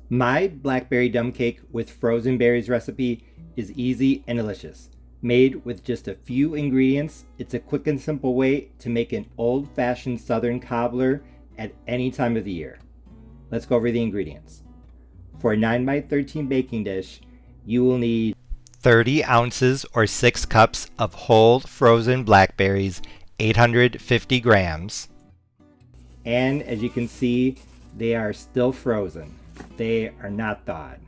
My blackberry dumb cake with frozen berries recipe is easy and delicious. Made with just a few ingredients, it's a quick and simple way to make an old-fashioned southern cobbler at any time of the year. Let's go over the ingredients. For a 9 by 13 baking dish, you will need 30 ounces or 6 cups of whole frozen blackberries, 850 grams. And as you can see, they are still frozen. They are not thawed.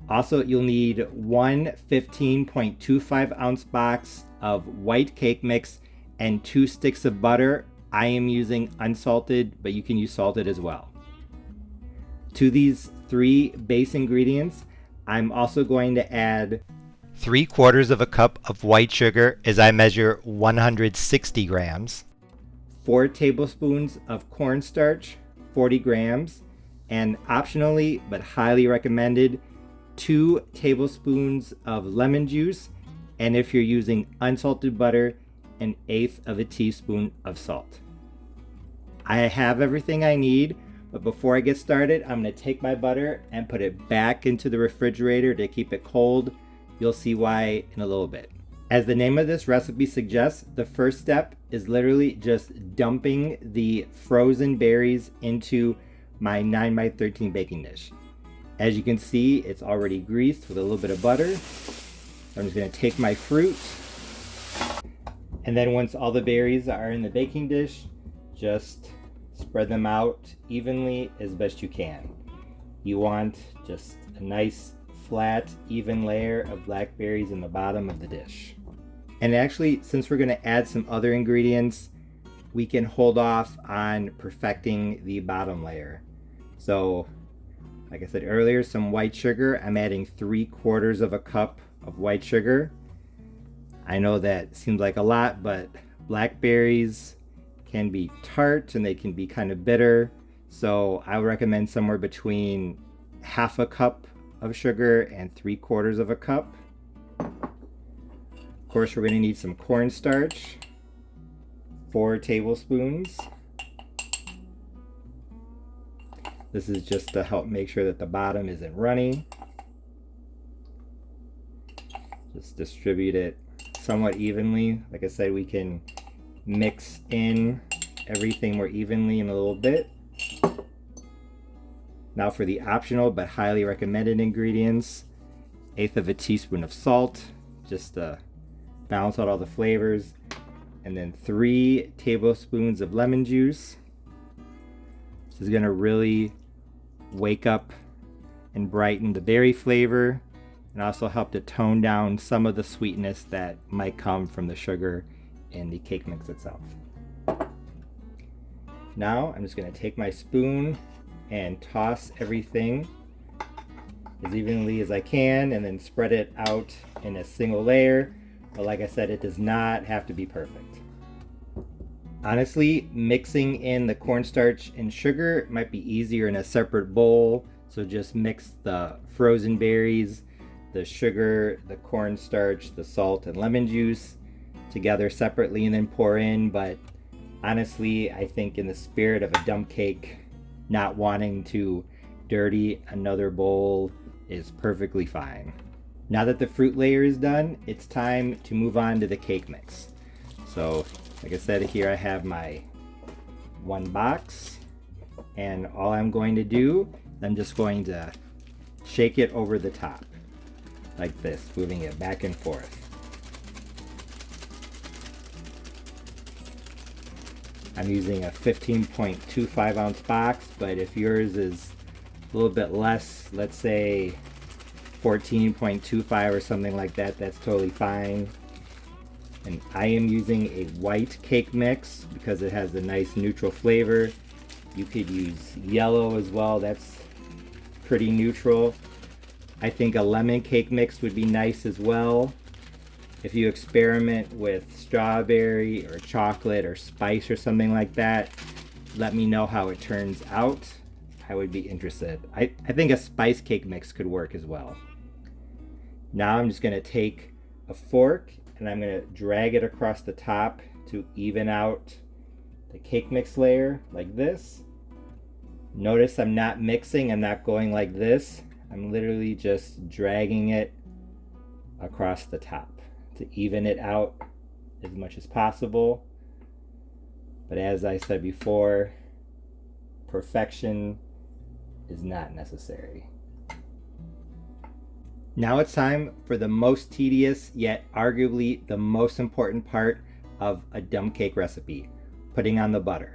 Also, you'll need one 15.25 ounce box of white cake mix and 2 sticks of butter. I am using unsalted, but you can use salted as well. To these 3 base ingredients, I'm also going to add 3/4 of a cup of white sugar as I measure 160 grams, 4 tablespoons of cornstarch, 40 grams, and optionally, but highly recommended, 2 tablespoons of lemon juice, and if you're using unsalted butter, 1/8 of a teaspoon of salt. I have everything I need, but before I get started, I'm going to take my butter and put it back into the refrigerator to keep it cold. You'll see why in a little bit. As the name of this recipe suggests, the first step is literally just dumping the frozen berries into my 9 by 13 baking dish. As you can see, it's already greased with a little bit of butter. I'm just going to take my fruit, and then once all the berries are in the baking dish, just spread them out evenly as best you can. You want just a nice flat, even layer of blackberries in the bottom of the dish. And actually, since we're going to add some other ingredients, we can hold off on perfecting the bottom layer. So, like I said earlier, some white sugar. I'm adding 3/4 of a cup of white sugar. I know that seems like a lot, but blackberries can be tart and they can be kind of bitter. So I would recommend somewhere between 1/2 a cup of sugar and 3/4 of a cup. Of course, we're going to need some cornstarch, 4 tablespoons. This is just to help make sure that the bottom isn't runny. Just distribute it somewhat evenly. Like I said, we can mix in everything more evenly in a little bit. Now for the optional but highly recommended ingredients, 1/8 of a teaspoon of salt, just to balance out all the flavors, and then 3 tablespoons of lemon juice. This is going to really wake up and brighten the berry flavor and also help to tone down some of the sweetness that might come from the sugar in the cake mix itself. Now I'm just going to take my spoon and toss everything as evenly as I can and then spread it out in a single layer. But like I said, it does not have to be perfect. Honestly, mixing in the cornstarch and sugar might be easier in a separate bowl. So just mix the frozen berries, the sugar, the cornstarch, the salt, and lemon juice together separately and then pour in. But honestly, I think in the spirit of a dump cake, not wanting to dirty another bowl is perfectly fine. Now that the fruit layer is done, it's time to move on to the cake mix. So like I said, here I have my 1 box, and all I'm going to do, I'm just going to shake it over the top like this, moving it back and forth. I'm using a 15.25 ounce box, but if yours is a little bit less, let's say 14.25 or something like that, that's totally fine. And I am using a white cake mix because it has a nice neutral flavor. You could use yellow as well, that's pretty neutral. I think a lemon cake mix would be nice as well. If you experiment with strawberry or chocolate or spice or something like that, let me know how it turns out. I would be interested. I think a spice cake mix could work as well. Now I'm just going to take a fork and I'm going to drag it across the top to even out the cake mix layer like this. Notice I'm not mixing, I'm not going like this. I'm literally just dragging it across the top to even it out as much as possible. But as I said before, perfection is not necessary. Now it's time for the most tedious, yet arguably the most important part of a dump cake recipe, putting on the butter.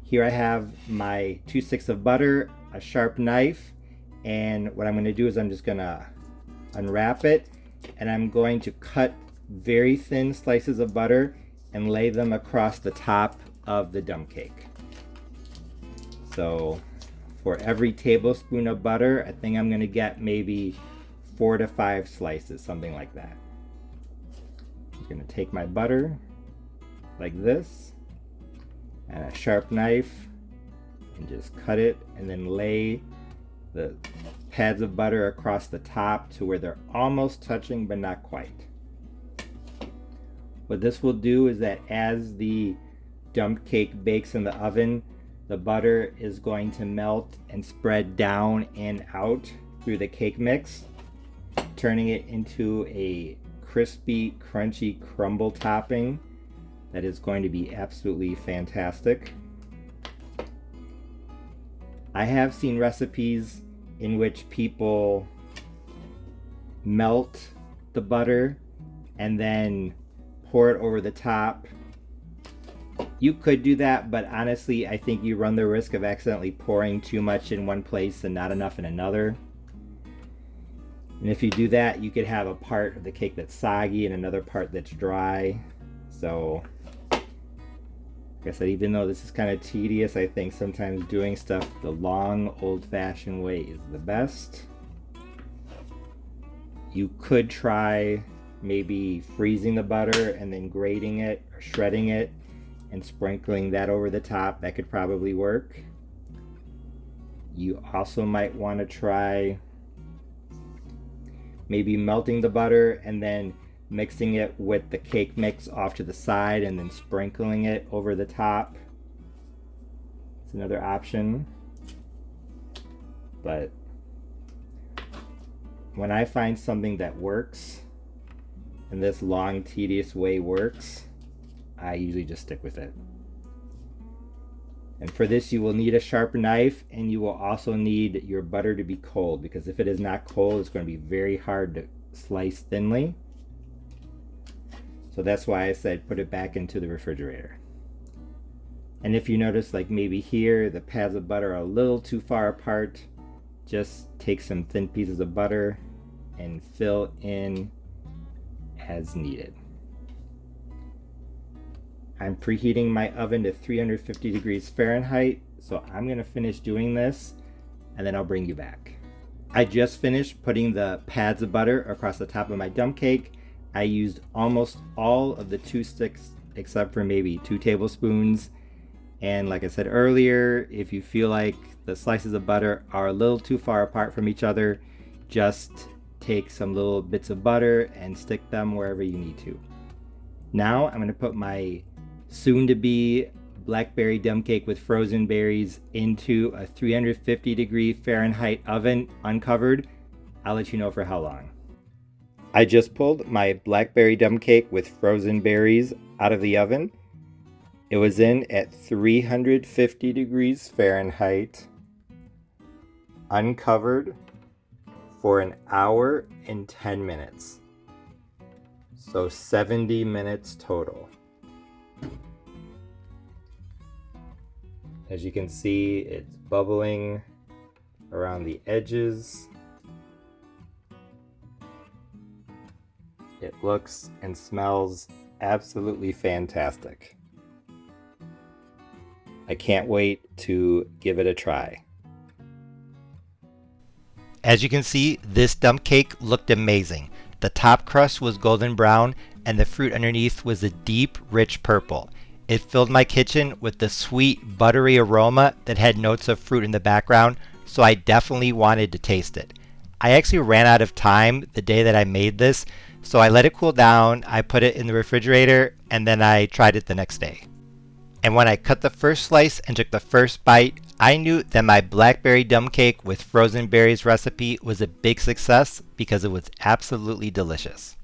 Here I have my 2 sticks of butter, a sharp knife, and what I'm going to do is I'm just going to unwrap it, and I'm going to cut very thin slices of butter and lay them across the top of the dump cake. So for every tablespoon of butter, I think I'm going to get maybe 4 to 5 slices, something like that. I'm going to take my butter like this and a sharp knife and just cut it and then lay the pads of butter across the top to where they're almost touching but not quite. What this will do is that as the dump cake bakes in the oven, the butter is going to melt and spread down and out through the cake mix, turning it into a crispy, crunchy crumble topping that is going to be absolutely fantastic. I have seen recipes in which people melt the butter and then pour it over the top. You could do that, but honestly, I think you run the risk of accidentally pouring too much in one place and not enough in another. And if you do that, you could have a part of the cake that's soggy and another part that's dry. So, like I said, even though this is kind of tedious, I think sometimes doing stuff the long, old-fashioned way is the best. You could try maybe freezing the butter and then grating it or shredding it and sprinkling that over the top. That could probably work. You also might want to try maybe melting the butter and then mixing it with the cake mix off to the side and then sprinkling it over the top. It's another option. But when I find something that works, and this long, tedious way works, I usually just stick with it. And for this, you will need a sharp knife, and you will also need your butter to be cold, because if it is not cold, it's going to be very hard to slice thinly. So that's why I said put it back into the refrigerator. And if you notice, like maybe here, the pads of butter are a little too far apart, just take some thin pieces of butter and fill in as needed. I'm preheating my oven to 350 degrees Fahrenheit, so I'm going to finish doing this and then I'll bring you back. I just finished putting the pads of butter across the top of my dump cake. I used almost all of the 2 sticks except for maybe 2 tablespoons. And like I said earlier, if you feel like the slices of butter are a little too far apart from each other, just take some little bits of butter and stick them wherever you need to. Now I'm going to put my soon-to-be blackberry dump cake with frozen berries into a 350 degree Fahrenheit oven uncovered. I'll let you know for how long. I just pulled my blackberry dump cake with frozen berries out of the oven. It was in at 350 degrees Fahrenheit, uncovered, for an hour and 10 minutes. So 70 minutes total. As you can see, it's bubbling around the edges. It looks and smells absolutely fantastic. I can't wait to give it a try. As you can see, this dump cake looked amazing. The top crust was golden brown and the fruit underneath was a deep, rich purple. It filled my kitchen with the sweet, buttery aroma that had notes of fruit in the background, so I definitely wanted to taste it. I actually ran out of time the day that I made this, so I let it cool down, I put it in the refrigerator, and then I tried it the next day. And when I cut the first slice and took the first bite, I knew that my blackberry dumb cake with frozen berries recipe was a big success because it was absolutely delicious.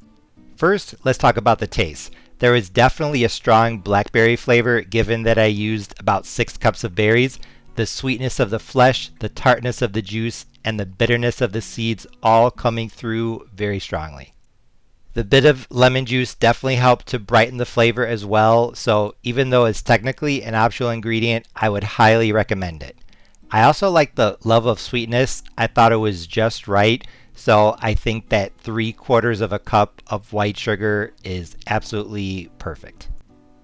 First, let's talk about the taste. There was definitely a strong blackberry flavor given that I used about 6 cups of berries. The sweetness of the flesh, the tartness of the juice, and the bitterness of the seeds all coming through very strongly. The bit of lemon juice definitely helped to brighten the flavor as well, so even though it's technically an optional ingredient, I would highly recommend it. I also like the love of sweetness. I thought it was just right, so I think that 3/4 of a cup of white sugar is absolutely perfect.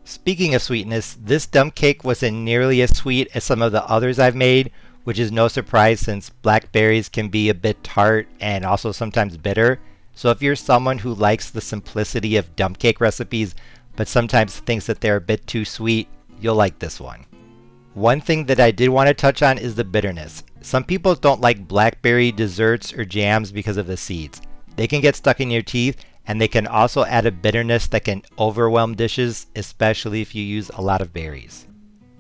Speaking of sweetness, this dump cake wasn't nearly as sweet as some of the others I've made, which is no surprise since blackberries can be a bit tart and also sometimes bitter. So if you're someone who likes the simplicity of dump cake recipes, but sometimes thinks that they're a bit too sweet, you'll like this one. One thing that I did want to touch on is the bitterness. Some people don't like blackberry desserts or jams because of the seeds. They can get stuck in your teeth, and they can also add a bitterness that can overwhelm dishes, especially if you use a lot of berries.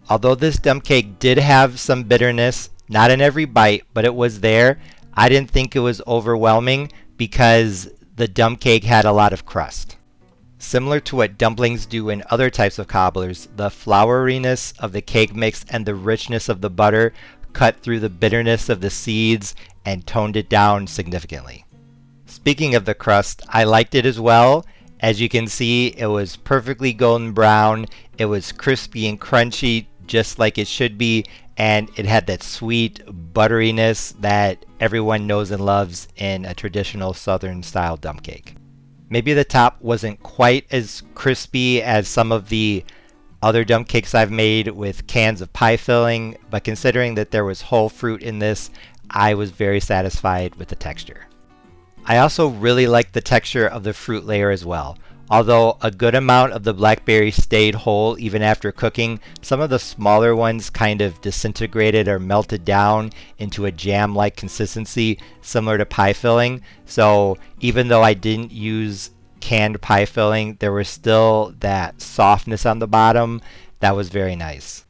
Although this dump cake did have some bitterness, not in every bite, but it was there, I didn't think it was overwhelming because the dump cake had a lot of crust. Similar to what dumplings do in other types of cobblers, the flouriness of the cake mix and the richness of the butter cut through the bitterness of the seeds and toned it down significantly. Speaking of the crust, I liked it as well. As you can see, it was perfectly golden brown, it was crispy and crunchy just like it should be, and it had that sweet butteriness that everyone knows and loves in a traditional southern style dump cake. Maybe the top wasn't quite as crispy as some of the other dump cakes I've made with cans of pie filling, but considering that there was whole fruit in this, I was very satisfied with the texture. I also really liked the texture of the fruit layer as well. Although a good amount of the blackberry stayed whole even after cooking, some of the smaller ones kind of disintegrated or melted down into a jam-like consistency similar to pie filling. So even though I didn't use canned pie filling, there was still that softness on the bottom that was very nice.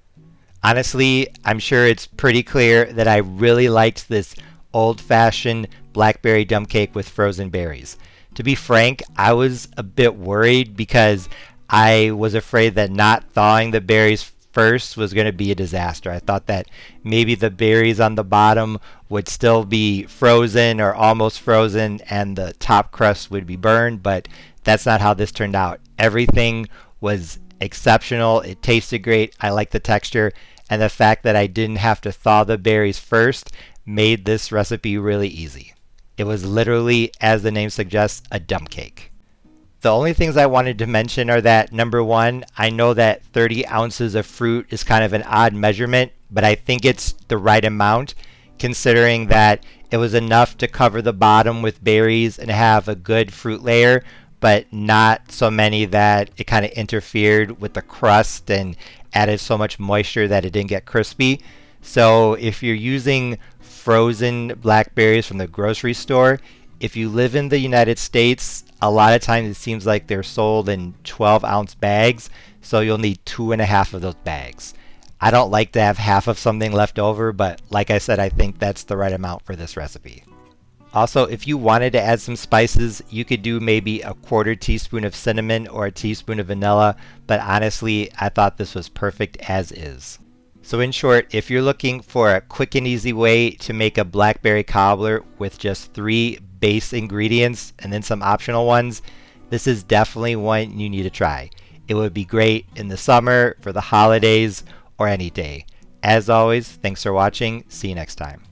Honestly, I'm sure it's pretty clear that I really liked this old-fashioned blackberry dump cake with frozen berries. To be frank, I was a bit worried because I was afraid that not thawing the berries first was going to be a disaster. I thought that maybe the berries on the bottom would still be frozen or almost frozen and the top crust would be burned, but that's not how this turned out. Everything was exceptional. It tasted great. I liked the texture, and the fact that I didn't have to thaw the berries first made this recipe really easy. It was literally, as the name suggests, a dump cake. The only things I wanted to mention are that, number one, I know that 30 ounces of fruit is kind of an odd measurement, but I think it's the right amount, considering that it was enough to cover the bottom with berries and have a good fruit layer, but not so many that it kind of interfered with the crust and added so much moisture that it didn't get crispy. So if you're using frozen blackberries from the grocery store, if you live in the United States, a lot of times it seems like they're sold in 12-ounce bags, so you'll need 2.5 of those bags. I don't like to have half of something left over, but like I said, I think that's the right amount for this recipe. Also, if you wanted to add some spices, you could do maybe a 1/4 teaspoon of cinnamon or a teaspoon of vanilla, but honestly, I thought this was perfect as is. So in short, if you're looking for a quick and easy way to make a blackberry cobbler with just 3 base ingredients and then some optional ones, this is definitely one you need to try. It would be great in the summer, for the holidays, or any day. As always, thanks for watching. See you next time.